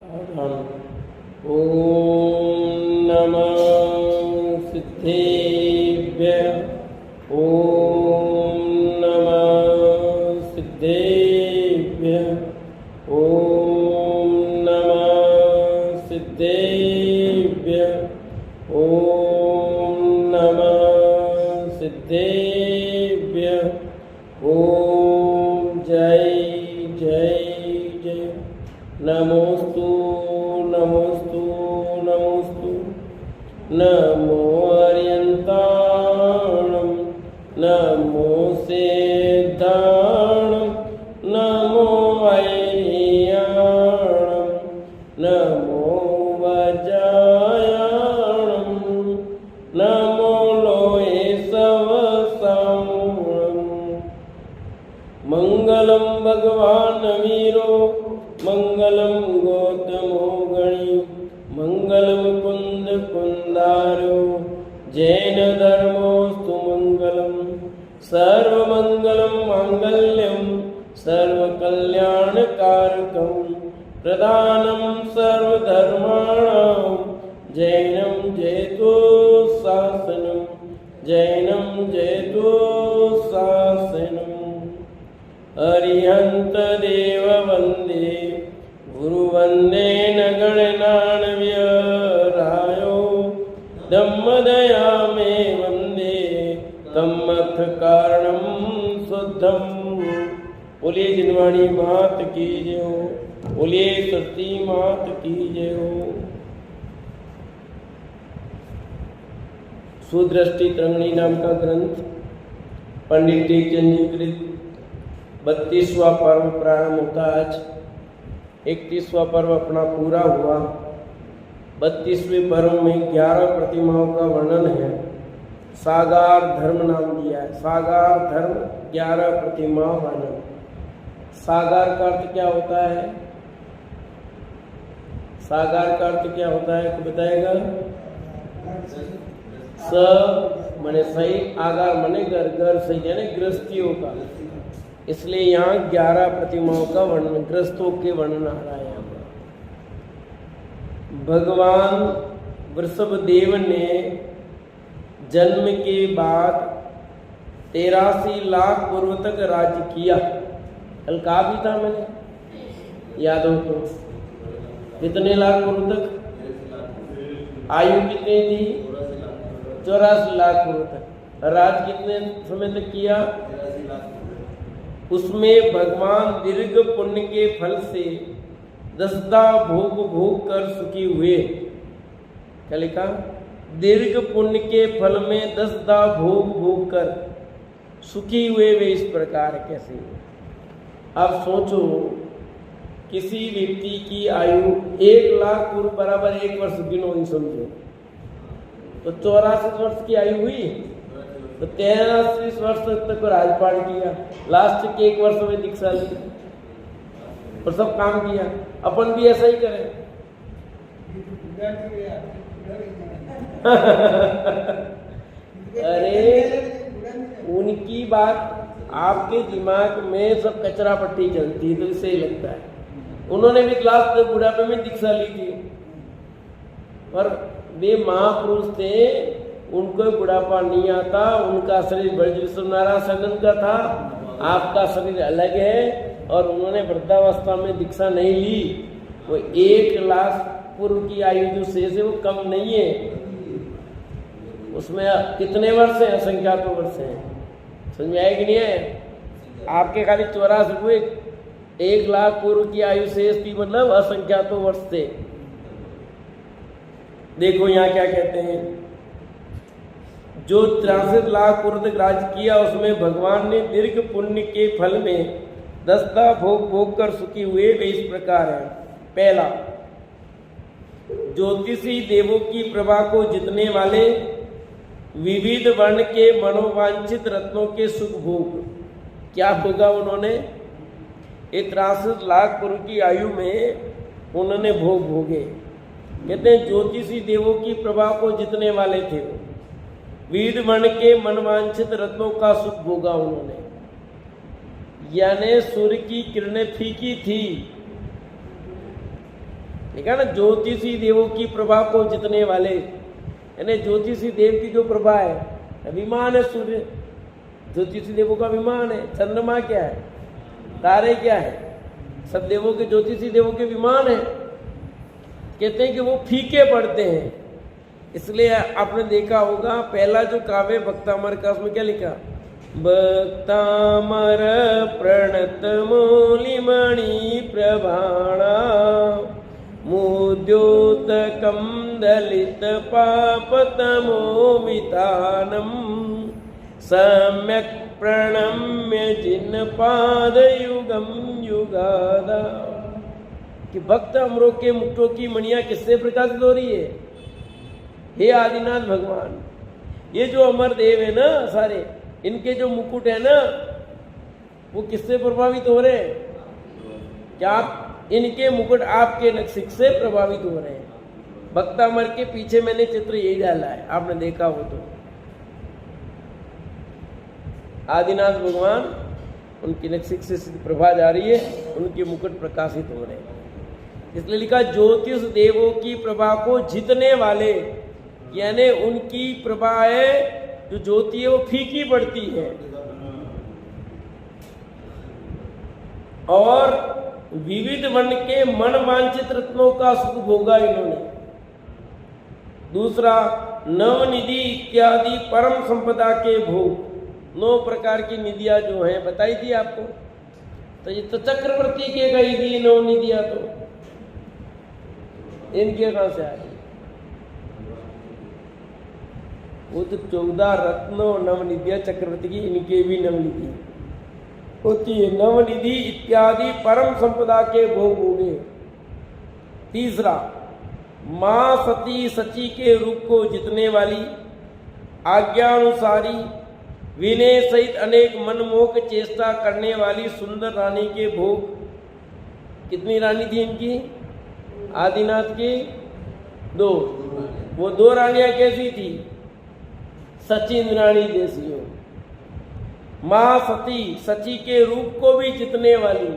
ॐ नमः सिद्धेभ्यः। ॐ नमः सिद्धेभ्यः। ॐ नमः सिद्धेभ्यः। ॐ नमः सिद्धेभ्यः। ॐ जय जय जय। नमोस्तु नमोस्तु नमोस्तु। नमो अर्यन्ताणं नमो सिद्धाणं नमो वैयाणं नमो वज्रायाणं नमो लोये सवसाणं। मंगलम भगवान वीरो मंगलम गौतमो गणी मंगलम कुंद कुंदारो जैन धर्मोस्तु मंगलम। सर्वमंगलम मांगल्यम सर्वकल्याणकारकम प्रधानम सर्वधर्माणां जैनम जयतु शासनम जैनम जयतु शासनम। अरिहंत देव वंदे गुरु वंदे नगणनान्व्यरायो धम्मदया मे वंदे तमथ कारणम शुद्धम। बोलिए जिनवाणी मात की जय हो। बोलिए सती मात की जय हो। सुदृष्टि तरंगिणी नाम का ग्रंथ पंडित टेकचंद जी कृत 32वां पर्व प्रारंभ होता। आज 31वां पर्व अपना पूरा हुआ। 32वें पर्व में 11 प्रतिमाओं का वर्णन है। सागार धर्म नाम दिया है। सागार धर्म 11 प्रतिमा वर्णन। सागार का अर्थ क्या होता है? सागार का अर्थ क्या होता है तो बताएगा? स मने सही, आगार मने घर, घर सही यानी गृहस्थियों का। इसलिए यहाँ 11 प्रतिमाओं का वर्णन, ग्रस्तों के वर्णन आ रहा है। यहाँ पर भगवान वृषभदेव ने जन्म के बाद 83 लाख पूर्व तक राज्य किया। कल कहा भी था मैंने, याद हो तो? कितने लाख पूर्व तक? आयु कितनी थी? 84 लाख पूर्व तक। राज कितने समय तक किया? उसमें भगवान दीर्घ पुण्य के फल से 10दा भोग भोग कर सुखी हुए। क्या लिखा? दीर्घ पुण्य के फल में 10दा भोग भोग कर सुखी हुए वे इस प्रकार कैसे? अब सोचो, किसी व्यक्ति की आयु 1 लाख पूर्व बराबर 1 वर्ष गिनो ही समझो, तो 84 वर्ष की आयु हुई। तो 83 वर्ष तक राजपाट किया, लास्ट के 1 वर्ष में दीक्षा ली और सब काम किया। अपन भी ऐसा ही करें। अरे उनकी बात आपके दिमाग में सब कचरा पट्टी चलती है तो इससे ही लगता है। उन्होंने भी लास्ट बुढ़ापे में दीक्षा ली थी और वे महापुरुष थे, उनको बुढ़ापा नहीं आता। उनका शरीर ब्रज विश्वनारायण सनन का था, आपका शरीर अलग है। और उन्होंने वृद्धावस्था में दीक्षा नहीं ली। वो 1 लाख पूर्व की आयु जो शेष है वो कम नहीं है। उसमें कितने वर्ष हैं? असंख्यात वर्ष हैं। समझ में आए कि नहीं है? आपके खाली 84 हुए, 1 लाख पूर्व की आयु शेष थी, मतलब असंख्यात वर्ष थे। देखो यहाँ क्या कहते हैं, जो 63 लाख पूर्व तक राज्य किया उसमें भगवान ने दीर्घ पुण्य के फल में 10दा भोग भोग कर सुखी हुए वे इस प्रकार है। पहला, ज्योतिषी देवों की प्रभा को जितने वाले विविध वर्ण के मनोवांछित रत्नों के सुख भोग। क्या होगा? उन्होंने 63 लाख पूर्व की आयु में उन्होंने भोग भोगे। कहते हैं ज्योतिषी देवों की प्रभा को जितने वाले थे, विविध वर्ण के मनवांछित रत्नों का सुख भोगा उन्होंने। यानी सूर्य की किरणें फीकी थी लिखा ना, ज्योतिषी देवों की प्रभा को जितने वाले, यानी ज्योतिषी देव की जो प्रभा है, विमान है सूर्य, ज्योतिषी देवों का विमान है। चंद्रमा क्या है, तारे क्या है, सब देवों के, ज्योतिषी देवों के विमान है। कहते हैं कि वो फीके पड़ते हैं, इसलिए आपने देखा होगा पहला जो काव्य भक्तामर का, उसमें क्या लिखा, भक्तामर प्रणत मूलिमणि प्रभाणा मुद्योतकं दलित पापतमो वितानम सम्यक प्रणम्य जिन पादयुगम युगादा। कि भक्त अमरों के मुक्तों की मणियां किससे प्रकाशित हो रही है? हे आदिनाथ भगवान, ये जो अमर देव है ना सारे, इनके जो मुकुट है ना, वो किससे प्रभावित हो रहे हैं? क्या इनके मुकुट आपके नक्शिक से प्रभावित हो रहे हैं? भक्तामर के पीछे मैंने चित्र यही डाला है, आपने देखा हो तो। आदिनाथ भगवान, उनकी नक्शिक से प्रभा जा रही है, उनके मुकुट प्रकाशित हो रहे हैं। इसलिए लिखा, ज्योतिष देवों की प्रभा को जीतने वाले, यानी उनकी प्रभा है जो ज्योति है वो फीकी पड़ती है, और विविध वर्ण के मन वांछित रत्नों का सुख भोगा इन्होंने। दूसरा, नवनिधि इत्यादि परम संपदा के भोग, 9 प्रकार की निधियां जो हैं बताई थी आपको। तो ये तो चक्रवर्ती के गई थी 9 निधियां, तो इनके कहां से आई? वो तो 14 रत्न नवनिधियां चक्रवर्ती की, इनके भी नवनिधि होती है। नवनिधि इत्यादि परम संपदा के भोग हो गए। तीसरा, मां सती सची के रूप को जितने वाली, आज्ञानुसारी विनय सहित अनेक मनमोहक चेष्टा करने वाली सुंदर रानी के भोग। कितनी रानी थी इनकी? आदिनाथ की 2। वो 2 रानियां कैसी थी? सचिन रानी जैसी हो। मां सती सची के रूप को भी जितने वाली,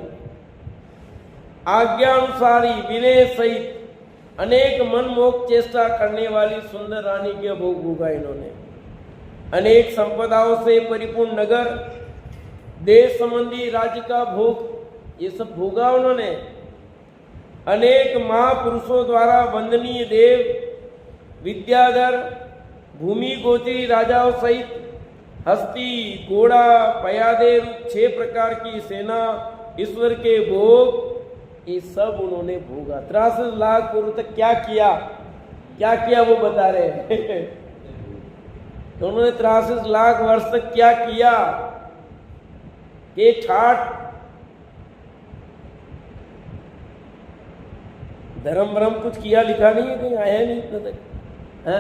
आज्ञानुसारी विनय सहित अनेक मनमोहक चेष्टा करने वाली सुंदर रानी के भोग भोगा इन्होंने। अनेक संपदाओं से परिपूर्ण नगर, देश संबंधी राज्य का भोग, ये सब भोगा उन्होंने। अनेक महापुरुषों द्वारा वंदनीय देव, विद्याधर, भूमि गोत्री राजाओं सहित हस्ती, घोड़ा, पयादे, 6 प्रकार की सेना, ईश्वर के भोग, ये सब उन्होंने भोगा। 63 लाख पूर्व तक क्या किया वो बता रहे हैं। तो उन्होंने 63 लाख वर्ष तक क्या किया? ये ठाठ धर्म भ्रम कुछ किया लिखा नहीं है, कहीं आया नहीं इतना तक है।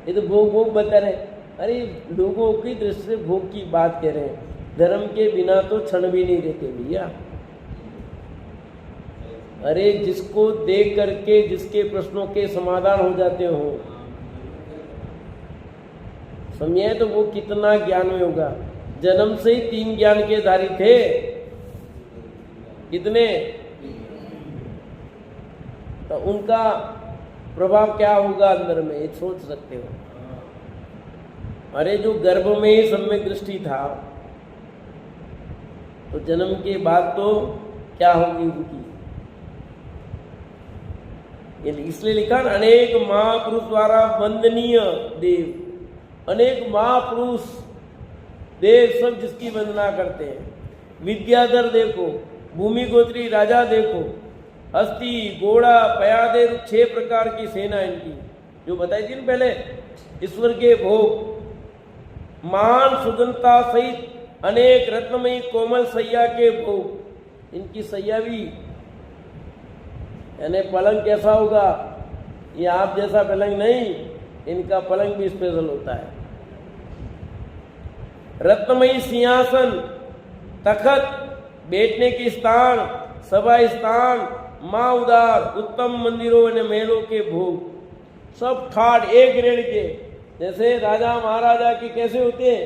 ये तो भोग बता रहे। अरे लोगों की दृष्टि से भोग की बात कह रहे हैं, धर्म के बिना तो क्षण भी नहीं रहते भैया। अरे जिसको देख करके जिसके प्रश्नों के समाधान हो जाते हो, समझे, तो वो कितना ज्ञान में होगा। जन्म से ही 3 ज्ञान के धारी थे। कितने? तो उनका प्रभाव क्या होगा अंदर में, ये सोच सकते हो। अरे जो गर्भ में ही सम्यक दृष्टि था, तो जन्म के बाद तो क्या होगी उनकी। इसलिए लिखा, अनेक महापुरुष द्वारा वंदनीय देव, अनेक महापुरुष देव सब जिसकी वंदना करते हैं। विद्याधर देखो, भूमि गोत्री राजा देखो, हस्ती, घोड़ा, पयादे, 6 प्रकार की सेना इनकी जो बताई थी ना पहले। ईश्वर के भोग, मान सुगंधता सहित अनेक रत्नमयी कोमल सैया के भोग। इनकी सैया भी, यानी पलंग कैसा होगा, ये आप जैसा पलंग नहीं, इनका पलंग भी स्पेशल होता है। रत्नमयी सिंहासन, तखत, बैठने के स्थान, सभा स्थान, माँ उदार, उत्तम मंदिरों और महलों के भोग, सब ठाट एक ग्रेड के। जैसे राजा महाराजा की कैसे होते हैं,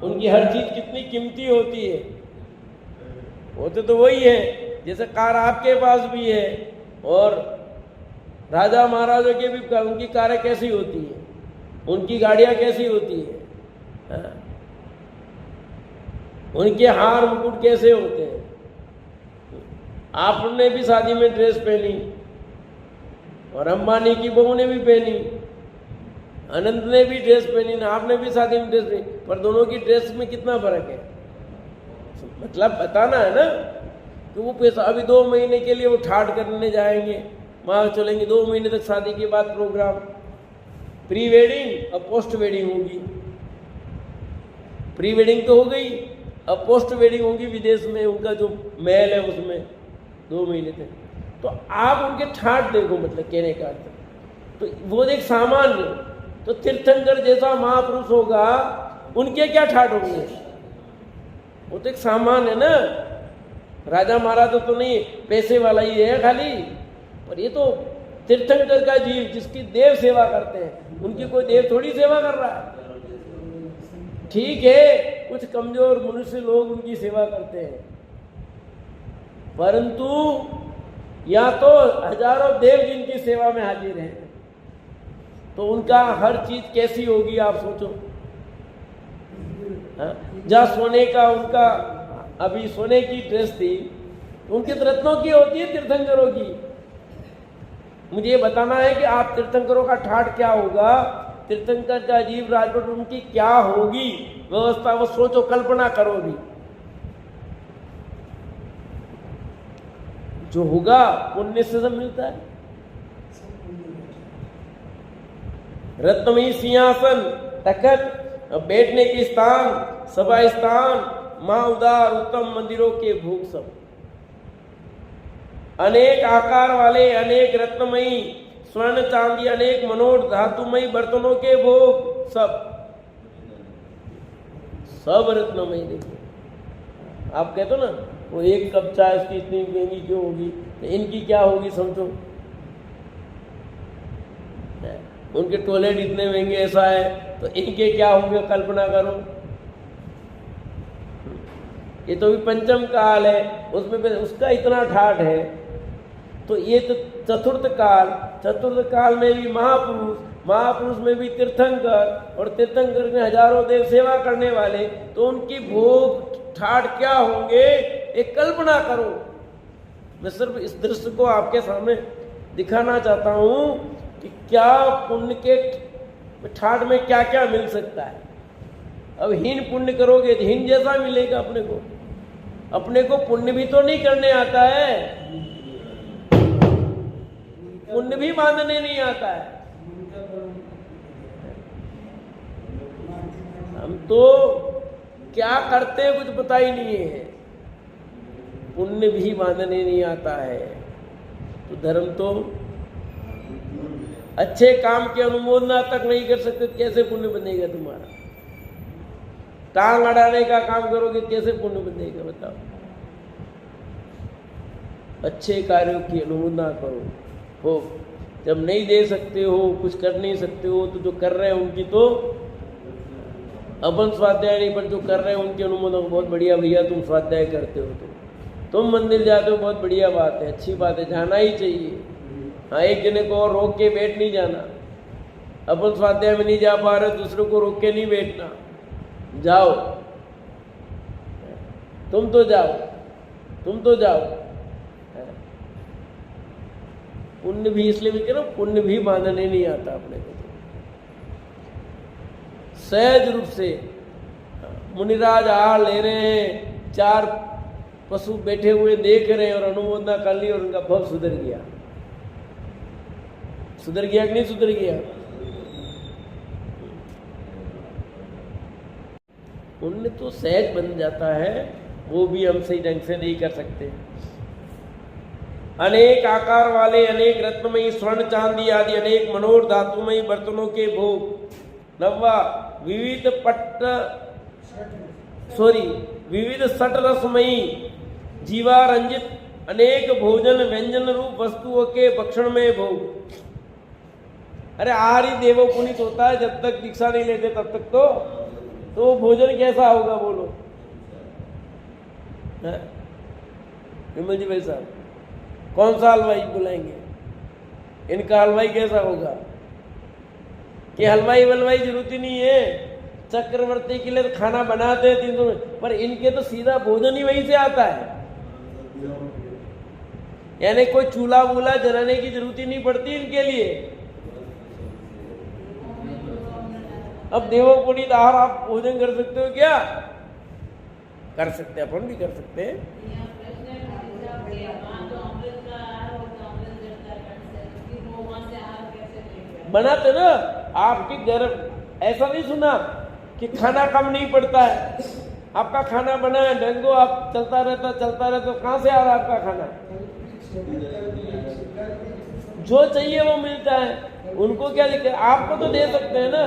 उनकी हर चीज कितनी कीमती होती है, होते तो वही है। जैसे कार आपके पास भी है, और राजा महाराजा के भी उनकी कारें कैसी होती है, उनकी गाड़ियां कैसी होती है, हाँ? उनके हार मुकुट कैसे होते हैं। आपने भी शादी में ड्रेस पहनी और अंबानी की बहू ने भी पहनी, अनंत ने भी ड्रेस पहनी ना, आपने भी शादी में ड्रेस पहनी, पर दोनों की ड्रेस में कितना फर्क है। मतलब बताना है ना कि वो पैसा अभी 2 महीने के लिए वो ठाट करने जाएंगे, वहां चलेंगे 2 महीने तक, शादी के बाद प्रोग्राम, प्री वेडिंग और पोस्ट वेडिंग होगी। प्री वेडिंग तो हो गई, अब पोस्ट वेडिंग होगी विदेश में, उनका जो महल है उसमें 2 महीने तक। तो आप उनके ठाट देखो, मतलब कहने का अर्थ तो वो एक सामान्य, तो तीर्थंकर जैसा महापुरुष होगा उनके क्या ठाट होंगे, वो तो एक सामान्य है ना। राजा महाराजा तो नहीं पैसे वाला ही है खाली, पर ये तो तीर्थंकर का जीव जिसकी देव सेवा करते हैं, उनकी कोई देव थोड़ी सेवा कर रहा है। ठीक है, कुछ कमजोर मनुष्य लोग उनकी सेवा करते हैं, परंतु या तो हजारों देव जिनकी सेवा में हाजिर हैं, तो उनका हर चीज कैसी होगी आप सोचो। जहाँ सोने का उनका अभी सोने की ड्रेस थी, उनकी तो रत्नों की होती है तीर्थंकरों की। मुझे ये बताना है कि आप तीर्थंकरों का ठाट क्या होगा, तीर्थंकर का जीव राजवट उनकी क्या होगी व्यवस्था, वो सोचो, कल्पना करो भी। जो होगा पुण्य से सब मिलता है। रत्नमयी सिंहासन, तखत, बैठने के स्थान, सभा स्थान, मां उदार उत्तम मंदिरों के भोग सब, अनेक आकार वाले, अनेक रत्नमयी स्वर्ण चांदी, अनेक मनोहर धातुमयी बर्तनों के भोग सब, सब रत्नमयी। देखो आप कहते हो ना, वो एक कप चाय उसकी इतनी महंगी क्यों होगी, तो इनकी क्या होगी समझो। उनके टॉयलेट इतने महंगे ऐसा है, तो इनके क्या होंगे कल्पना करो। ये तो भी पंचम काल है, उसमें उसका इतना ठाठ है। तो ये तो चतुर्थ काल में भी महापुरुष, महापुरुष में भी तीर्थंकर, और तीर्थंकर में हजारों देव सेवा करने वाले, तो उनकी भोग ठाठ क्या होंगे एक कल्पना करो। मैं सिर्फ इस दृश्य को आपके सामने दिखाना चाहता हूं कि क्या पुण्य के ठाठ में क्या क्या मिल सकता है। अब हीन पुण्य करोगे तो हीन जैसा मिलेगा अपने को। अपने को पुण्य भी तो नहीं करने आता है, पुण्य भी बांधने नहीं आता है। हम तो क्या करते हैं कुछ पता ही नहीं है, पुण्य भी बांधने नहीं आता है। तो धर्म तो अच्छे काम की अनुमोदना तक नहीं कर सकते, कैसे पुण्य बनेगा तुम्हारा। टांग अड़ाने का काम करोगे कैसे पुण्य बनेगा बताओ। अच्छे कार्यों की अनुमोदना करो। हो जब नहीं दे सकते हो, कुछ कर नहीं सकते हो, तो जो कर रहे हैं उनकी तो अपन स्वाध्याय नहीं, पर जो कर रहे हैं उनकी अनुमोदन। बहुत बढ़िया भैया, तुम स्वाध्याय करते हो, तुम मंदिर जाते हो, बहुत बढ़िया बात है, अच्छी बात है, जाना ही चाहिए। हाँ, एक जने को और रोक के बैठ नहीं जाना। अपन स्वाध्याय में नहीं जा पा रहे, दूसरों को रोक के नहीं बैठना। जाओ, तुम तो जाओ, तुम तो जाओ। पुण्य भी इसलिए भी कह रहा हूं, पुण्य भी बांधने नहीं आता अपने को। सहज रूप से मुनिराज आहार ले रहे हैं, 4 पशु बैठे हुए देख रहे हैं और अनुमोदना कर ली और उनका भव सुधर गया। सुधर गया कि नहीं सुधर गया? पुण्य तो सहज बन जाता है, वो भी हम सही ढंग से नहीं कर सकते। अनेक आकार वाले, अनेक रत्नमयी स्वर्ण चांदी आदि अनेक मनोहर धातुमयी बर्तनों के भोग। नवा विविध विविध सट रसमयी जीवा रंजित अनेक भोजन व्यंजन रूप वस्तुओं के भक्षण में भोग। अरे आहार ही देवो पुनीत होता है, जब तक दीक्षा नहीं लेते तब तक तो भोजन कैसा होगा बोलो। विमल जी भाई साहब, कौन सा हलवाई बुलाएंगे? इनका हलवाई कैसा होगा कि हलवाई वलवाई जरूरत ही नहीं है, चक्रवर्ती के लिए तो खाना बनाते हैं 300 में, पर इनके तो सीधा भोजन ही वहीं से आता है, यानी कोई चूल्हा वूल्हा जलाने की जरूरत ही नहीं पड़ती इनके लिए। अब देवोपनीत आहार आप भोजन कर सकते हो क्या? कर सकते, अपन भी कर सकते हैं। बनाते ना आपके घर, ऐसा नहीं सुना कि खाना कम नहीं पड़ता है, आपका खाना बना है ढंगो, आप चलता रहता कहाँ से आ रहा है आपका खाना? जो चाहिए वो मिलता है, उनको क्या दिक्कत? आपको तो दे सकते हैं ना,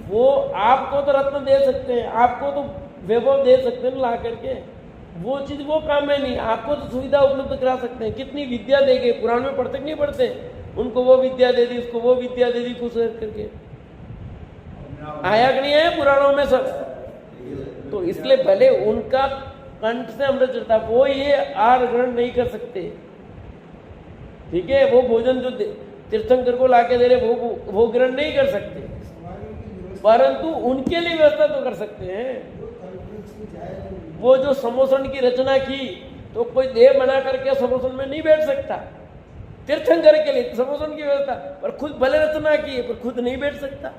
वो आपको तो रत्न दे सकते हैं, आपको तो वैभव दे सकते हैं ला करके, वो चीज वो काम है नहीं, आपको तो सुविधा उपलब्ध करा सकते हैं। कितनी विद्या देंगे, पुराण में पढ़ते नहीं पढ़ते, उनको वो विद्या दे दी, उसको वो विद्या दे दी, कुछ करके आया कि नहीं आया पुराणों में सब? तो इसलिए भले उनका कंठ से अमृत चढ़ता, वो ये आहार ग्रहण नहीं कर सकते, ठीक है? वो भोजन जो तीर्थंकर को लाके दे रहे वो ग्रहण नहीं कर सकते, परंतु उनके लिए व्यवस्था तो कर सकते हैं। वो जो समोसन की रचना की, तो कोई देह बना करके समोसन में नहीं बैठ सकता, तीर्थंकर के लिए समोसन की व्यवस्था, पर खुद भले रचना की है पर खुद नहीं बैठ सकता।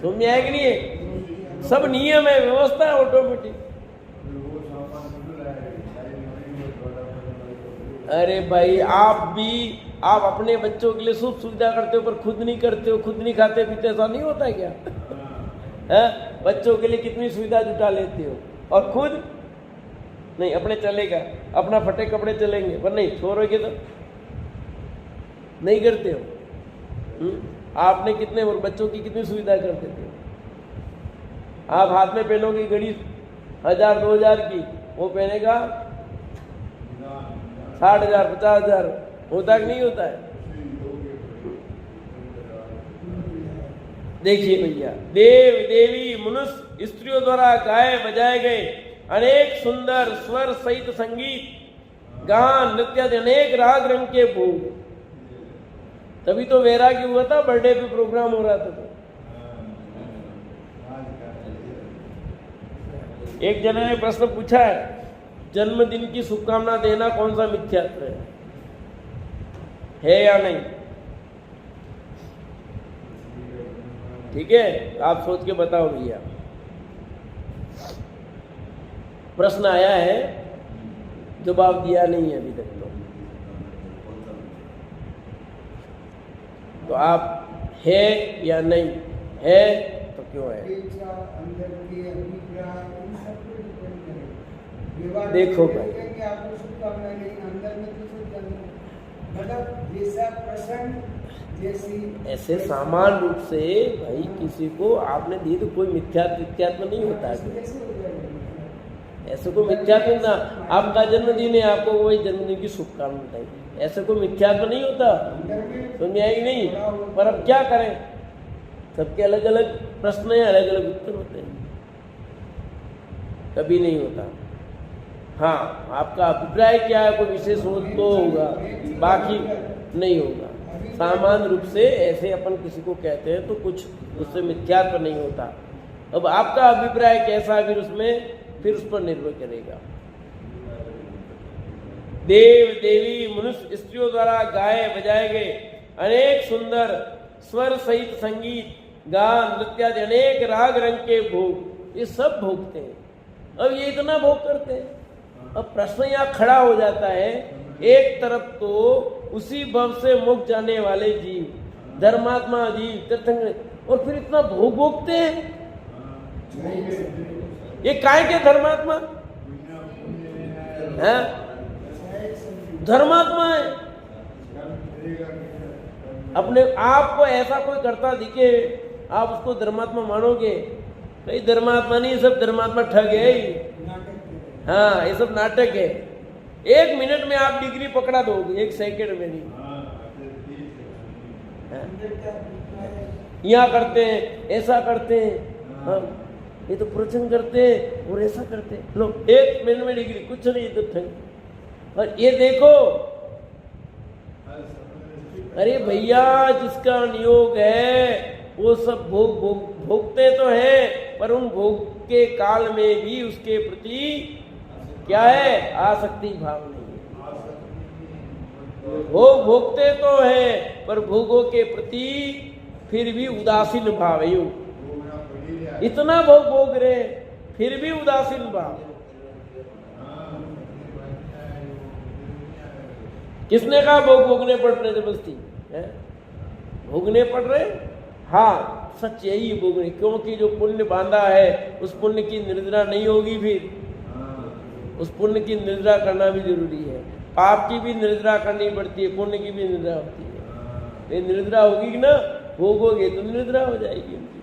समझ में आया कि नहीं है? सब नियम है, व्यवस्था है ऑटोमेटिक। अरे भाई आप अपने बच्चों के लिए सुख सुविधा करते हो पर खुद नहीं करते हो, खुद नहीं खाते पीते, ऐसा नहीं होता है क्या? है? बच्चों के लिए कितनी सुविधा जुटा लेते हो और खुद नहीं। अपने चलेगा, अपना फटे कपड़े चलेंगे, पर नहीं छोड़ोगे तो नहीं करते हो। आपने कितने बच्चों की कितनी सुविधा कर देते हो? आप हाथ में पहनोगे घड़ी 1000-2000 की, वो पहनेगा 60,000-50,000, होता कि नहीं होता है? देखिए भैया, देव देवी मनुष्य स्त्रियों द्वारा गाए बजाए गए अनेक सुंदर स्वर सहित संगीत, गान, नृत्य, अनेक राग रंग के भोग। तभी तो वैराग्य हुआ था, बर्थडे पे प्रोग्राम हो रहा था। तो एक जने ने प्रश्न पूछा है, जन्मदिन की शुभकामना देना कौन सा मिथ्यात्व है या नहीं? ठीक है, आप सोच के बताओ भैया। प्रश्न आया है, जवाब दिया नहीं है अभी तक तो आप है या नहीं है, तो क्यों है? देखो भाई, ऐसे सामान्य रूप से भाई किसी को आपने दी तो कोई मिथ्यात्व नहीं होता है, ऐसे कोई मिथ्यात्व ना। आपका जन्मदिन है, आपको वही जन्मदिन की शुभकामना बताई, ऐसे कोई मिथ्यात्व नहीं होता। समझ में आएगी नहीं? पर अब क्या करें, सबके अलग अलग प्रश्न हैं, अलग अलग उत्तर होते हैं, कभी नहीं होता। हाँ, आपका अभिप्राय क्या है, कोई विशेष हो तो होगा, बाकी नहीं होगा। सामान्य रूप से ऐसे अपन किसी को कहते हैं तो कुछ उससे मिथ्यात्व नहीं होता। अब आपका अभिप्राय कैसा है फिर उस पर निर्भर करेगा। देव देवी मनुष्य स्त्रियों द्वारा गाए बजाए गए अनेक सुंदर स्वर सहित संगीत, गान, नृत्य, अनेक राग रंग के भोग, ये सब भोगते हैं। अब ये इतना भोग करते हैं। अब प्रश्न यहाँ खड़ा हो जाता है, एक तरफ तो उसी भव से मुक्त जाने वाले जीव, धर्मात्मा जीव, तीर्थंकर, और फिर इतना भोग भोगते हैं। ये काय के धर्मात्मा है? धर्मात्मा है। अपने आप को ऐसा कोई करता दिखे, आप उसको धर्मात्मा मानोगे? कई धर्मात्मा नहीं, सब धर्मात्मा ठग है। हाँ, ये सब नाटक है। 1 मिनट में आप डिग्री पकड़ा दोगे, 1 सेकंड में नहीं। यहाँ करते हैं, ऐसा करते हैं, हाँ, ये तो प्रवचन करते हैं और ऐसा करते हैं। लो 1 मिनट में डिग्री, कुछ नहीं, तो ठग। और ये देखो, अरे भैया जिसका नियोग है वो सब भोगते तो है, पर उन भोग के काल में भी उसके प्रति क्या है, आसक्ति भाव नहीं है। भोग भोगते तो है पर भोगों के प्रति फिर भी उदासीन भाव है। इतना भोग भोग रहे फिर भी उदासीन भाव। किसने कहा भोग भोगने पड़ रहे जबरदस्ती है? भोगने पड़ रहे, हाँ सच यही भोगने, क्योंकि जो पुण्य बांधा है उस पुण्य की निर्जरा नहीं होगी, फिर उस पुण्य की निर्जरा करना भी जरूरी है। पाप की भी निर्जरा करनी पड़ती है, पुण्य की भी निर्जरा होती है। ये निर्जरा होगी ना, भोगोगे तो निर्जरा हो जाएगी उनकी।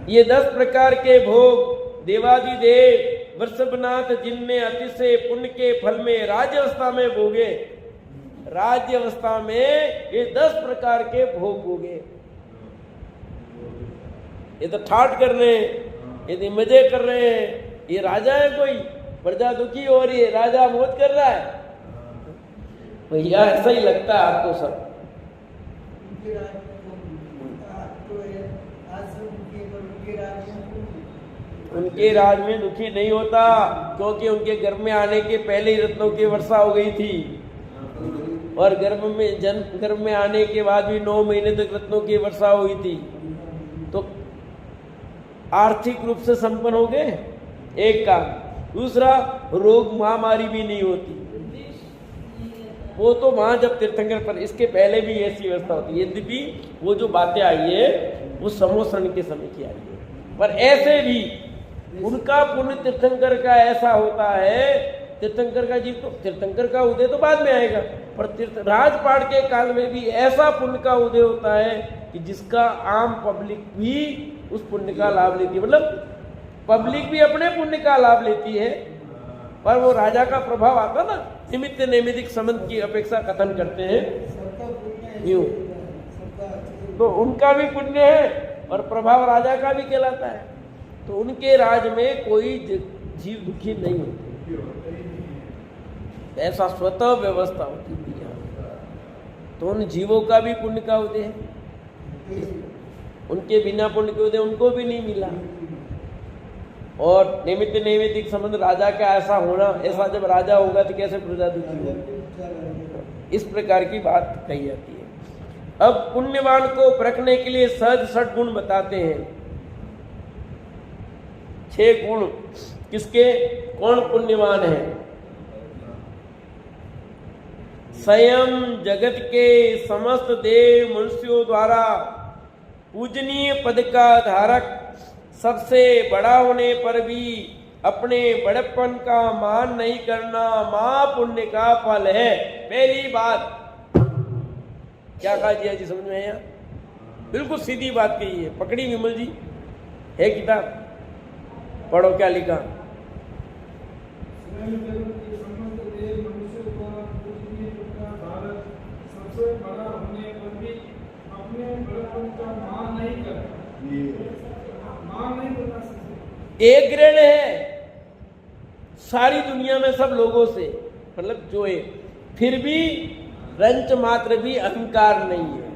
ये 10 प्रकार के भोग देवादिदेव वृषभनाथ जिनने अतिशय पुण्य के फल में राज्यावस्था में भोगे, राज्यावस्था में ये 10 प्रकार के भोग भोगे। ये तो ठाट कर रहे हैं, ये मजे कर रहे हैं। ये राजा है कोई, प्रजा दुखी हो रही है, राजा मौज कर रहा है। भैया ऐसा ही लगता है आपको सब। उनके राज में दुखी नहीं होता, क्योंकि उनके गर्भ में आने के पहले ही रत्नों की वर्षा हो गई थी, और गर्भ में आने के बाद भी 9 महीने तक रत्नों की वर्षा हुई थी। तो आर्थिक रूप से संपन्न हो गए, एक का। दूसरा, रोग महामारी भी नहीं होती। वो तो वहां जब तीर्थंकर पर, इसके पहले भी ऐसी व्यवस्था होती है। यद्यपि वो जो बातें आई है वो समोसरण के समय की आई है, पर ऐसे भी उनका पुण्य तीर्थंकर का ऐसा होता है। तीर्थंकर का जीव तो, तीर्थंकर का उदय तो बाद में आएगा, पर राजपाट के काल में भी ऐसा पुण्य का उदय होता है कि जिसका आम पब्लिक भी उस पुण्य का लाभ लेती है। मतलब पब्लिक भी अपने पुण्य का लाभ लेती है, पर वो राजा का प्रभाव आता ना, निमित्त नैमित्तिक संबंध की अपेक्षा कथन करते हैं यूं, तो उनका भी पुण्य है और प्रभाव राजा का भी कहलाता है। तो उनके राज में कोई जीव दुखी नहीं होते, ऐसा स्वतः व्यवस्था होती है। तो उन जीवों का भी पुण्य का उदय है, उनके बिना पुण्य के उदय उनको भी नहीं मिला। और निमित्त नैमित्तिक संबंध राजा का ऐसा होना, ऐसा जब राजा होगा तो कैसे प्रजा दुखी होगी, इस प्रकार की बात कही जाती है। अब पुण्यवान को परखने के लिए सहज 6 गुण बताते हैं। 6 गुण किसके, कौन पुण्यवान है? स्वयं जगत के समस्त देव मनुष्यों द्वारा पूजनीय पद का धारक, सबसे बड़ा होने पर भी अपने बड़प्पन का मान नहीं करना महापुण्य का फल है। पहली बात क्या कहा जी समझ में आया? बिल्कुल सीधी बात कही है, पकड़ी विमल जी, है किताब, पढ़ो क्या लिखा। एक ग्रेड है सारी दुनिया में सब लोगों से, मतलब जो है, फिर भी रंच मात्र भी अहंकार नहीं है।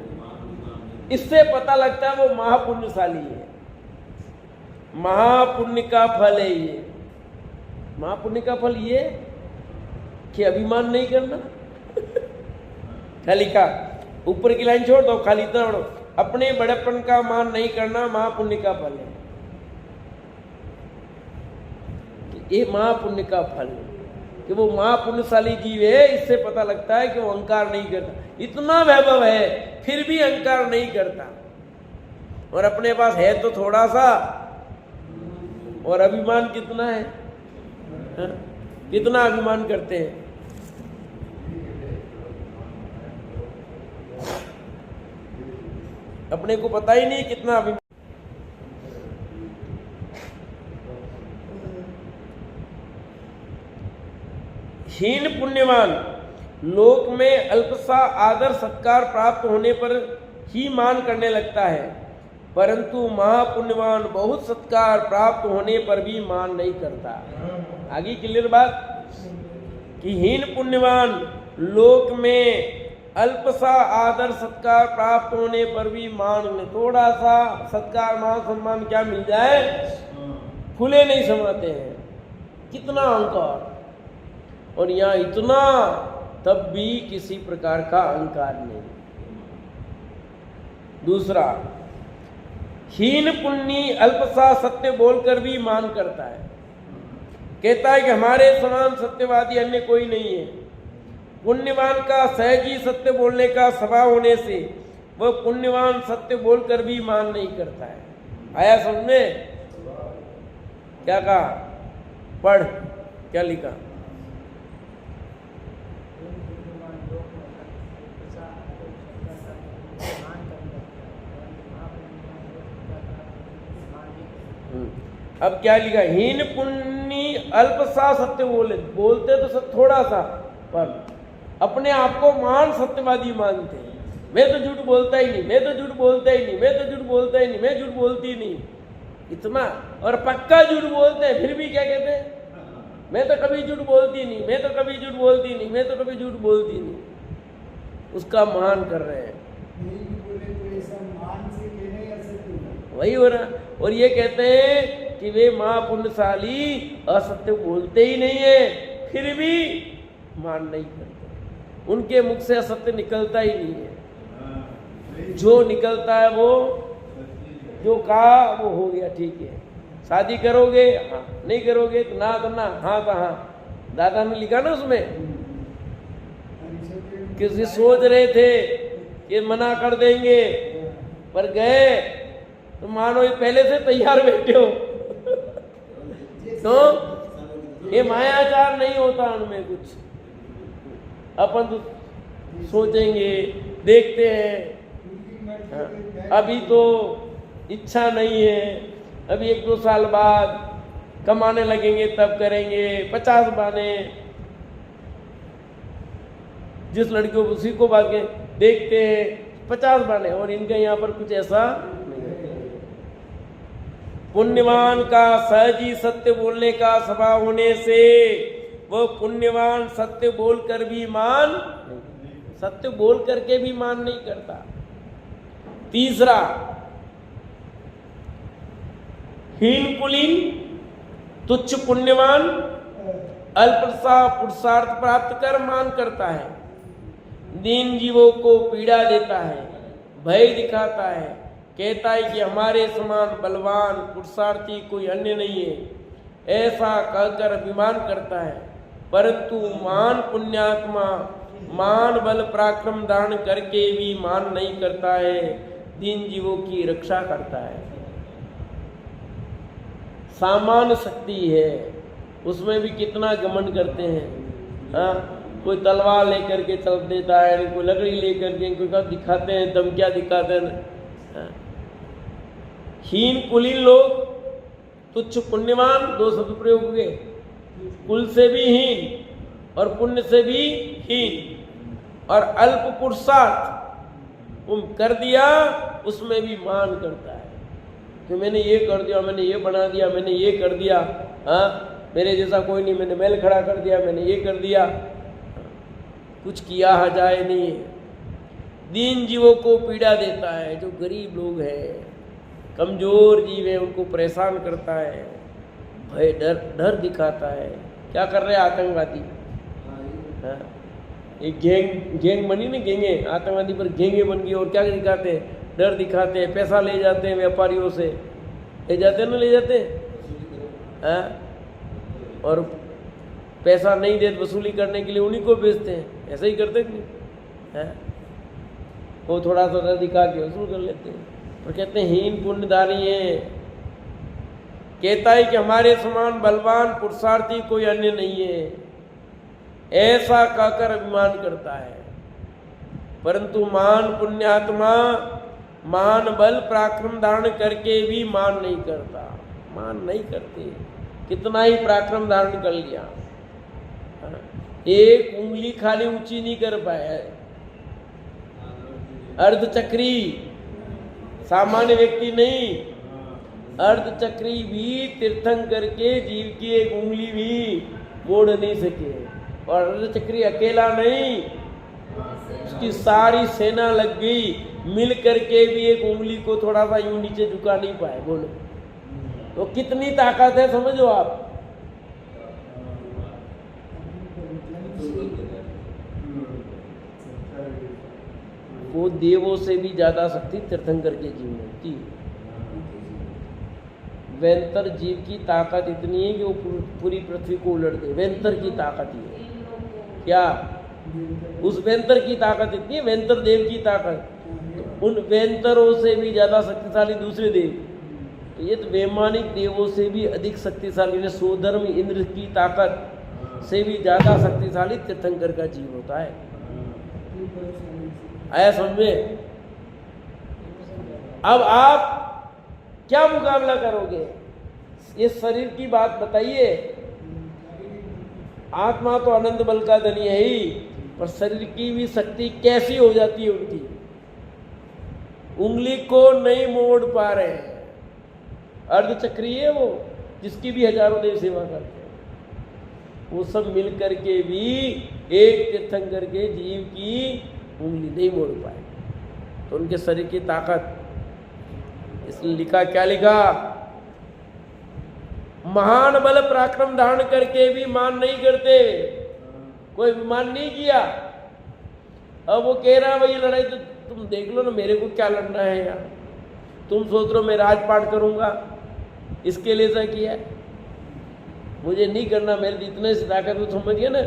इससे पता लगता है वो महापुण्यशाली है, महापुण्य का फल है ये। महापुण्य का फल ये कि अभिमान नहीं करना। क्या लिखा, ऊपर की लाइन छोड़ दो, खाली इतना पढ़ो, अपने बड़ेपन का मान नहीं करना महापुण्य का फल है। ये महापुण्य का फल है कि वो महापुण्यशाली जीव है। इससे पता लगता है कि वो अहंकार नहीं करता। इतना वैभव है फिर भी अहंकार नहीं करता, और अपने पास है तो थोड़ा सा, और अभिमान कितना है, हा? कितना अभिमान करते हैं। अपने को पता ही नहीं कितना अभिमान। हीन पुण्यवान लोक में अल्प सा आदर सत्कार प्राप्त होने पर ही मान करने लगता है, परंतु महापुण्यवान बहुत सत्कार प्राप्त होने पर भी मान नहीं करता। आगे क्लियर बात कि हीन पुण्यवान लोक में अल्प सा आदर सत्कार प्राप्त होने पर भी मान नहीं, थोड़ा सा सत्कार मान सम्मान क्या मिल जाए फूले नहीं समाते हैं, कितना अहंकार। और यहाँ इतना तब भी किसी प्रकार का अहंकार नहीं। दूसरा, हीन पुण्य अल्पसा सत्य बोलकर भी मान करता है, कहता है कि हमारे समान सत्यवादी अन्य कोई नहीं है। पुण्यवान का सहज ही सत्य बोलने का स्वभाव होने से वह पुण्यवान सत्य बोलकर भी मान नहीं करता है। आया समझ में? क्या कहा? पढ़, क्या लिखा? अब क्या लिखा? हीन पुण्य अल्पसा सत्य बोलते तो सब थोड़ा सा, पर अपने आप को मान सत्यवादी मानते हैं। मैं तो झूठ बोलता ही नहीं, मैं तो झूठ बोलता ही नहीं, मैं तो झूठ बोलता ही नहीं, मैं झूठ बोलती नहीं, इतना। और पक्का झूठ बोलते हैं, फिर भी क्या कहते हैं? मैं तो कभी झूठ बोलती नहीं, मैं तो कभी झूठ बोलती नहीं, मैं तो कभी झूठ बोलती नहीं। उसका मान कर रहे हैं, वही हो रहा। और ये कहते हैं कि वे महापुण्यशाली असत्य बोलते ही नहीं है, फिर भी मान नहीं करते, उनके मुख से असत्य निकलता ही नहीं है। जो निकलता है वो जो कहा वो हो गया, ठीक है। शादी करोगे? हाँ। नहीं करोगे तो ना करना, हाँ तो हाँ। दादा ने लिखा ना उसमें, किसी सोच रहे थे कि मना कर देंगे, पर गए तो मानो ये पहले से तैयार बैठे हो। तो ये मायाचार नहीं होता उनमें कुछ। अपन तो सोचेंगे, देखते हैं, अभी तो इच्छा नहीं है, अभी 1-2 साल बाद कमाने लगेंगे तब करेंगे, 50 बहाने। जिस लड़कियों को उसी को बात देखते हैं 50 बहाने, और इनका यहाँ पर कुछ ऐसा नहीं है। पुण्यवान का सहज ही सत्य बोलने का स्वभाव होने से वो पुण्यवान सत्य बोलकर भी मान, सत्य बोल करके भी मान नहीं करता। तीसरा, हीन कुलीन तुच्छ पुण्यवान अल्पसा पुरुषार्थ प्राप्त कर मान करता है, दीन जीवों को पीड़ा देता है, भय दिखाता है, कहता है कि हमारे समान बलवान पुरुषार्थी कोई अन्य नहीं है, ऐसा कहकर अभिमान करता है। परंतु मान पुण्यात्मा मान बल पराक्रम धारण करके भी मान नहीं करता है, दीन जीवों की रक्षा करता है। सामान्य शक्ति है, उसमें भी कितना घमंड करते हैं। हाँ, कोई तलवार लेकर के चल देता है, कोई लकड़ी लेकर के, कोई दिखाते हैं, धमकियाँ दिखाते हैं। हीन कुलीन लोग तुच्छ पुण्यवान, 2 शब्द प्रयोग हुए, कुल से भी हीन और पुण्य से भी हीन, और अल्प पुरुषार्थ कर दिया उसमें भी मान करता है कि मैंने ये कर दिया, मैंने ये बना दिया, मैंने ये कर दिया, हाँ मेरे जैसा कोई नहीं, मैंने महल खड़ा कर दिया, मैंने ये कर दिया। कुछ किया जाए नहीं। दीन जीवों को पीड़ा देता है, जो गरीब लोग हैं, कमजोर जीव हैं, उनको परेशान करता है, भय डर दिखाता है। क्या कर रहे हैं आतंकवादी? हाँ, एक गैंग बनी ना, गैंगे आतंकवादी पर गैंगे बन गई, और क्या दिखाते हैं? डर दिखाते हैं, पैसा ले जाते हैं व्यापारियों से, ले जाते हैं ना, ले जाते हैं, और पैसा नहीं दे वसूली करने के लिए उन्हीं को बेचते हैं। ऐसा ही करते हैं, वो थोड़ा सा डर दिखा के वसूल कर लेते हैं, और कहते हैं हीन पुण्यधारी है। कहता है कि हमारे समान बलवान पुरुषार्थी कोई अन्य नहीं है, ऐसा कहकर अभिमान करता है। परंतु मान पुण्यात्मा मान बल पराक्रम धारण करके भी मान नहीं करता, मान नहीं करते। कितना ही पराक्रम धारण कर लिया, एक उंगली खाली ऊंची नहीं कर पाया, अर्धचक्री सामान्य व्यक्ति नहीं, अर्धचक्री भी तीर्थंकर के जीव की एक उंगली भी मोड़ नहीं सके। और अर्धचक्री अकेला नहीं, उसकी सारी सेना लग गई, मिल करके भी एक उंगली को थोड़ा सा यूं नीचे झुका नहीं पाए। बोलो तो कितनी ताकत है, समझो आप। वो देवों से भी ज्यादा शक्ति तीर्थंकर के जीव में होती है। वेंतर जीव की ताकत इतनी है कि वो पूरी पृथ्वी को उलट दे। वेंतर की ताकत ही है क्या? उस वेंतर की ताकत इतनी है, वेंतर देव की ताकत, तो उन वेंतरों से भी ज्यादा शक्तिशाली दूसरे देव। तो ये तो वैमानिक देवों से भी अधिक शक्तिशाली है। सोधर्म इंद्र की ताकत से भी ज्यादा शक्तिशाली तीर्थंकर का जीव होता है। आया समझ में? अब आप क्या मुकाबला करोगे? ये शरीर की बात बताइए। आत्मा तो अनंत बल का धनी है ही, पर शरीर की भी शक्ति कैसी हो जाती है उनकी। उंगली को नहीं मोड़ पा रहे हैं। अर्धचक्री है वो, जिसकी भी हजारों देव सेवा करते हैं। वो सब मिल करके भी एक तीर्थंकर के जीव की उंगली नहीं मोड़ पाए। तो उनके शरीर की ताकत, इसलिए लिखा, क्या लिखा? महान बल पराक्रम धारण करके भी मान नहीं करते। कोई मान नहीं किया। अब वो कह रहा भाई लड़ाई तो तुम देख लो ना, मेरे को क्या लड़ना है यार। तुम सोच रहे हो मैं राजपाट करूंगा, इसके लिए ऐसा किया, मुझे नहीं करना, मेरे इतने से ताकत तो समझिए ना।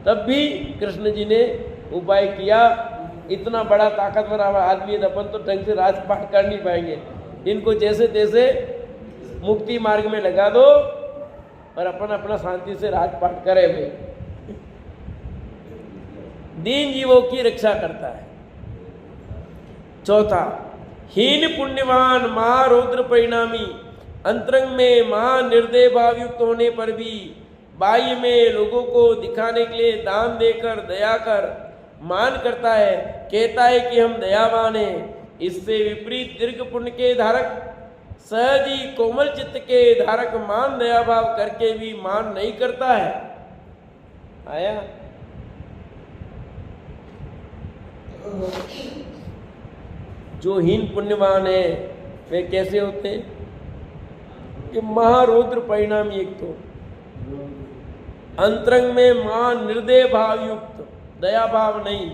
तब भी कृष्ण जी ने उपाय किया। इतना बड़ा ताकतवर आदमी है, अपन तो ढंग से राजपाट कर नहीं पाएंगे। इनको जैसे तैसे मुक्ति मार्ग में लगा दो और अपन अपना शांति से राजपाट करे भाई। दीन जीवों की रक्षा करता है। चौथा, हीन पुण्यवान महारौद्र परिणामी, अंतरंग में महानिर्दय भाव युक्त होने पर भी बाह्य में लोगों को दिखाने के लिए दान देकर दया कर मान करता है। कहता है कि हम दयावान हैं। इससे विपरीत दीर्घ पुण्य के धारक, सहज ही कोमल चित्त के धारक मान दया भाव करके भी मान नहीं करता है। आया? जो हीन पुण्यवान है वे कैसे होते हैं? कि महारौद्र परिणामी, एक तो अंतरंग में मान निर्दय भाव युक्त, दया भाव नहीं,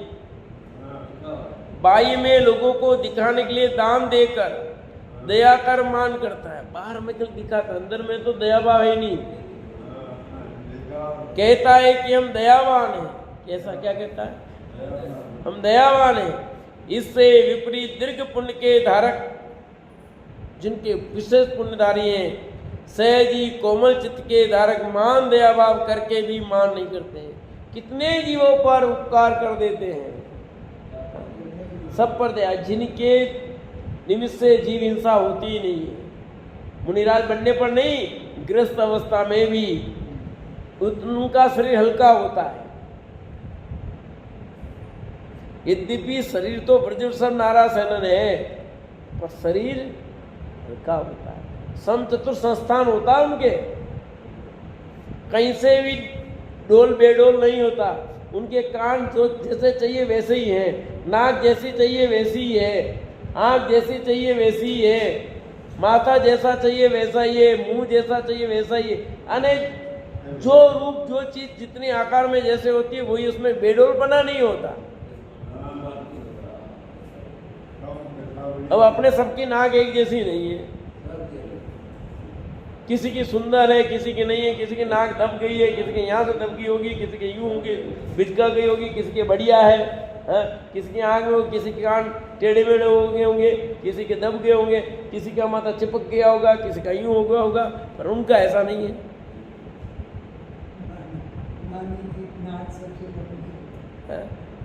बाह्य में लोगों को दिखाने के लिए दान देकर दया कर मान करता है। बाहर में कल दिखाता, अंदर में तो दया भाव है नहीं। कहता है कि हम दयावान हैं। कैसा, क्या कहता है? हम दयावान हैं। इससे विपरीत दीर्घ पुण्य के धारक, जिनके विशेष पुण्यधारी हैं, सहज ही कोमल चित्त के धारक मान दया भाव करके भी मान नहीं करते हैं। कितने जीवों पर उपकार कर देते हैं, सब पर दया। जिनके निमित्त से जीव हिंसा होती ही नहीं है, मुनिराज बनने पर नहीं, गृहस्थ अवस्था में भी उनका शरीर हल्का होता है। यद्यपि शरीर तो ब्रजभूषण नारायण है, पर शरीर हल्का होता है। सम चतुर संस्थान होता है उनके, कहीं से भी डोल बेडोल नहीं होता। उनके कान जो जैसे चाहिए वैसे ही है, नाक जैसी चाहिए वैसी ही है, आँख जैसी चाहिए वैसी ही है, माथा जैसा चाहिए वैसा ही है, मुंह जैसा चाहिए वैसा ही है। यानी जो रूप, जो चीज जितनी आकार में जैसे होती है वही, उसमें बेडोल बना नहीं होता। अब अपने सबकी नाक एक जैसी नहीं है, किसी की सुंदर है, किसी की नहीं है, किसी की नाक दब गई है, किसी के यहाँ से दब गई होगी, किसी के यूं होंगे, बिचका गई होगी, किसी के बढ़िया है, किसी की आँख में, किसी के कान टेढ़े मेढ़े हो गए होंगे, किसी के दब गए होंगे, किसी का माथा चिपक गया होगा, किसी का यूं हो गया होगा, पर उनका ऐसा नहीं है।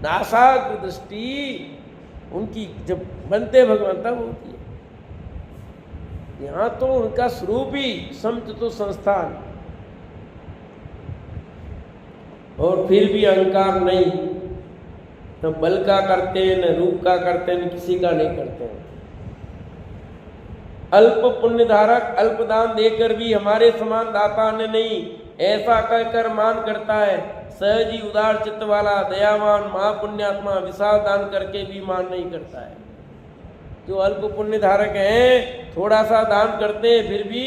नासाग्र दृष्टि उनकी जब बनते भगवान तब होती है। यहाँ तो उनका स्वरूप ही समचतुर संस्थान, और फिर भी अहंकार नहीं, न बल का करते, न रूप का करते, न किसी का नहीं करते। अल्प पुण्य धारक अल्प दान देकर भी हमारे समान दाता ने नहीं, ऐसा कहकर मान करता है। सहज ही उदार चित्त वाला दयावान महापुण्यात्मा विशाल दान करके भी मान नहीं करता है। जो अल्प पुण्य धारक हैं, थोड़ा सा दान करते हैं, फिर भी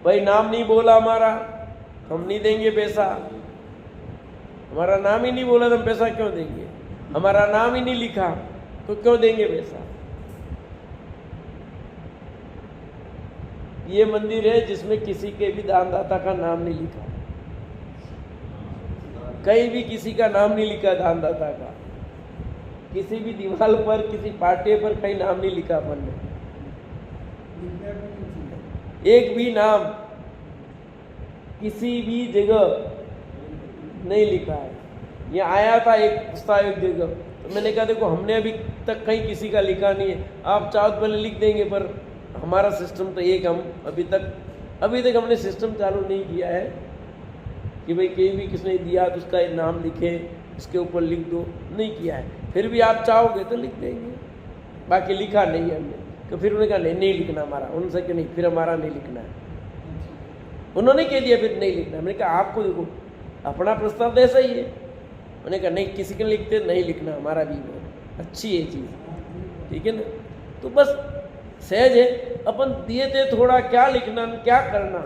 भाई नाम नहीं बोला हमारा, हम नहीं देंगे पैसा। हमारा नाम ही नहीं बोला तो हम पैसा क्यों देंगे? हमारा नाम ही नहीं लिखा तो क्यों देंगे पैसा? ये मंदिर है जिसमें किसी के भी दानदाता का नाम नहीं लिखा, कहीं भी किसी का नाम नहीं लिखा दानदाता का, किसी भी दीवार पर किसी पाटे पर कहीं नाम नहीं लिखा अपन ने, एक भी नाम किसी भी जगह नहीं लिखा है। ये आया था एक जगह, तो मैंने कहा देखो हमने अभी तक कहीं किसी का लिखा नहीं है, आप चाहो तो पहले लिख देंगे, पर हमारा सिस्टम तो एक, हम अभी तक हमने सिस्टम चालू नहीं किया है कि भाई कहीं भी किसने दिया तो उसका नाम लिखे, इसके ऊपर लिख दो, नहीं किया है। फिर भी आप चाहोगे तो लिख देंगे, बाकी लिखा नहीं है हमने। तो फिर उन्होंने कहा नहीं लिखना हमारा, उनसे कि नहीं फिर हमारा नहीं लिखना है, उन्होंने कह दिया फिर नहीं लिखना। मैंने कहा आपको देखो अपना प्रस्ताव तो ऐसा ही है, उन्होंने कहा नहीं किसी के लिखते नहीं लिखना, हमारा भी बहुत अच्छी है चीज़, ठीक है ना। तो बस सहज है, अपन दिए थे थोड़ा, क्या लिखना क्या करना।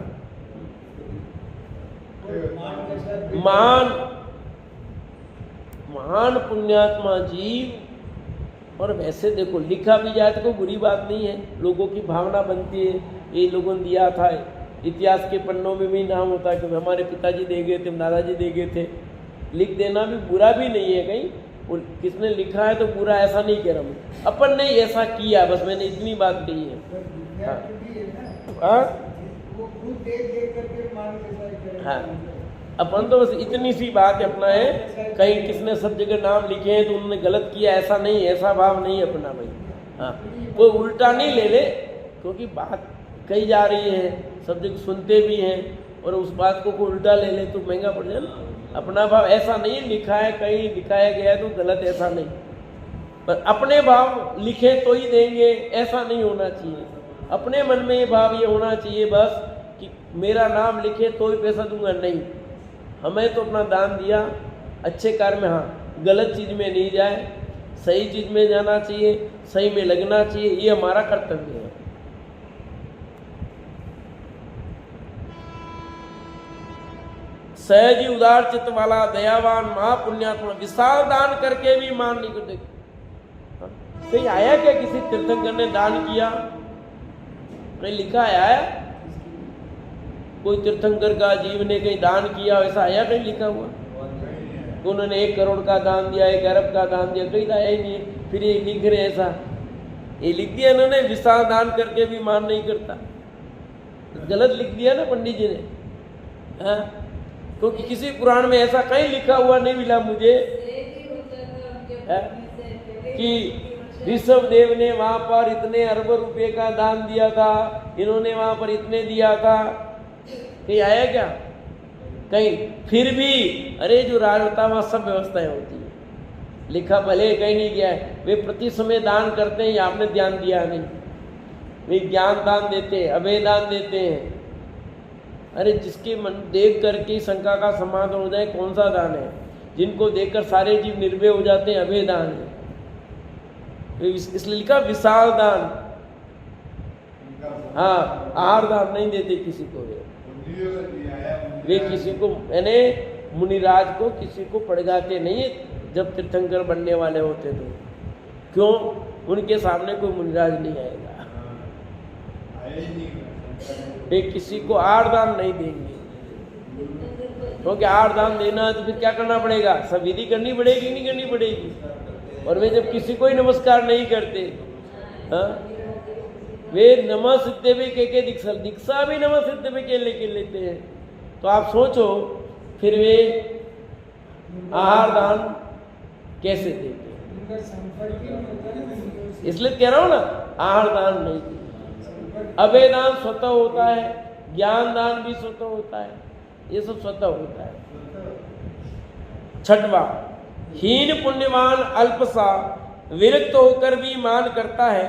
महान पुण्यात्मा जीव, और वैसे देखो लिखा भी जाए तो कोई बुरी बात नहीं है, लोगों की भावना बनती है, ये लोगों ने दिया था, इतिहास के पन्नों में भी नाम होता है कि हमारे पिताजी दे गए थे, दादाजी दे गए थे। लिख देना भी बुरा भी नहीं है, कहीं किसने लिखा है तो बुरा ऐसा नहीं कह रहा हूँ, अपन ने ऐसा किया, बस मैंने इतनी बात कही है। हाँ, अपन तो बस इतनी सी बात अपना है, कहीं किसने सब जगह नाम लिखे हैं तो उन्होंने गलत किया, ऐसा नहीं, ऐसा भाव नहीं अपना भाई। हाँ, कोई उल्टा नहीं ले ले, क्योंकि बात कही जा रही है, सब जगह सुनते भी हैं, और उस बात को कोई उल्टा ले ले तो महंगा पड़ जाए ना। अपना भाव ऐसा नहीं लिखा है, कहीं लिखाया गया तो गलत, ऐसा नहीं, पर अपने भाव लिखे तो ही देंगे, ऐसा नहीं होना चाहिए। अपने मन में ये भाव ये होना चाहिए बस कि मेरा नाम लिखे तो ही पैसा दूंगा, नहीं, हमें तो अपना दान दिया अच्छे कार्य में, हाँ गलत चीज़ में नहीं जाए, सही चीज़ में जाना चाहिए, सही में लगना चाहिए, ये हमारा कर्तव्य है। सहज ही उदार चित्त वाला दयावान महापुण्यात्मा विशाल दान करके भी मान नहीं करते। कहीं आया क्या किसी तीर्थंकर ने दान किया? कहीं लिखा है आया कोई तीर्थंकर का जीव ने कहीं दान किया, ऐसा आया कहीं लिखा हुआ? उन्होंने 1 करोड़ का दान दिया, 1 अरब का दान दिया, कहीं आया ही नहीं है। फिर ये लिख रहे ऐसा, ये लिख दिया इन्होंने विशाल दान करके भी मान नहीं करता, गलत लिख दिया ना पंडित जी ने। हाँ, क्योंकि किसी पुराण में ऐसा कहीं लिखा हुआ नहीं मिला मुझे कि ऋषभ देव ने वहां पर इतने अरबों रुपए का दान दिया था, इन्होंने वहां पर इतने दिया था, कहीं आया क्या? कहीं फिर भी अरे जो राजवता वहां सब व्यवस्थाएं होती है, लिखा भले कहीं नहीं गया है। वे प्रति समय दान करते हैं, आपने ध्यान दिया नहीं, वे ज्ञान दान देते हैं, अभय दान देते हैं। अरे जिसके मन देख करके शंका का समाधान हो जाए, कौन सा दान है? जिनको देखकर सारे जीव निर्भय हो जाते हैं, अभय दान है। इसलिए लिखा विशाल दान। हाँ, आहार दान नहीं देते किसी को, वे किसी को यानी मुनिराज को किसी को पड़गाते नहीं जब तीर्थंकर बनने वाले होते तो। क्यों? उनके सामने कोई मुनिराज नहीं आएगा, वे किसी को आहारदान नहीं देंगे, क्योंकि आहारदान देना है तो फिर क्या करना पड़ेगा? सब विधि करनी पड़ेगी, नहीं करनी पड़ेगी। और वे जब किसी को ही नमस्कार नहीं करते, हाँ, वे नमः सिद्धे भी के दीक्षा भी नमः सिद्धे भी के लेते हैं, तो आप सोचो फिर वे आहार दान कैसे देते? इसलिए कह रहा हूं ना, आहार दान नहीं देते। अभय दान स्वतः होता है, ज्ञान दान भी स्वतः होता है, ये सब स्वतः होता है। 6वां, हीन पुण्यवान अल्पसा विरक्त होकर भी मान करता है,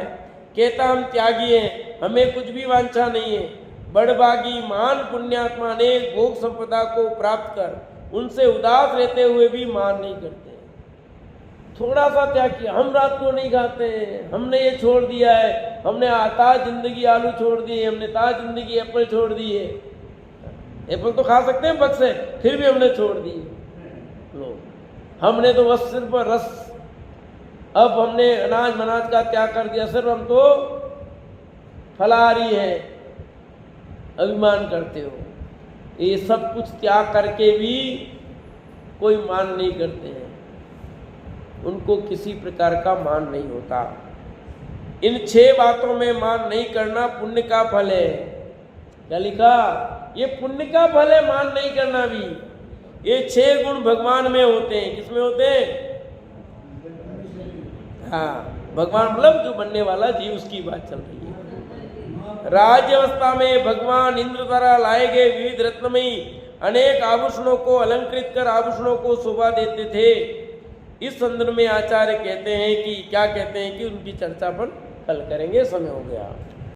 कहता हम त्यागी हैं, हमें कुछ भी वांछा नहीं है। बड़भागी महान पुण्यात्मा ने भोग संपदा को प्राप्त कर उनसे उदास रहते हुए भी मान नहीं करते। थोड़ा सा त्याग किया, हम रात को नहीं खाते हैं, हमने ये छोड़ दिया है, हमने ताज जिंदगी आलू छोड़ दिए, हमने ताज जिंदगी एप्पल छोड़ दिए। एप्पल तो खा सकते हैं बक्स से, फिर भी हमने छोड़ दिए। लो, हमने तो बस सिर्फ रस, अब हमने अनाज मनाज का त्याग कर दिया, सिर्फ हम तो फलाहारी हैं, अभिमान करते हो। ये सब कुछ त्याग करके भी कोई मान नहीं करते हैं, उनको किसी प्रकार का मान नहीं होता। इन 6 बातों में मान नहीं करना पुण्य का फल है। क्या लिखा? ये पुण्य का फल है, मान नहीं करना भी। ये 6 गुण भगवान में होते हैं। किसमें होते हैं? हाँ, भगवान मतलब जो बनने वाला जीव, उसकी बात चल रही है। राज्य अवस्था में भगवान इंद्र द्वारा लाए गए विविध रत्नमयी अनेक आभूषणों को अलंकृत कर आभूषणों को शोभा देते थे। इस संदर्भ में आचार्य कहते हैं कि क्या कहते हैं कि उनकी चर्चा पर कल करेंगे, समय हो गया।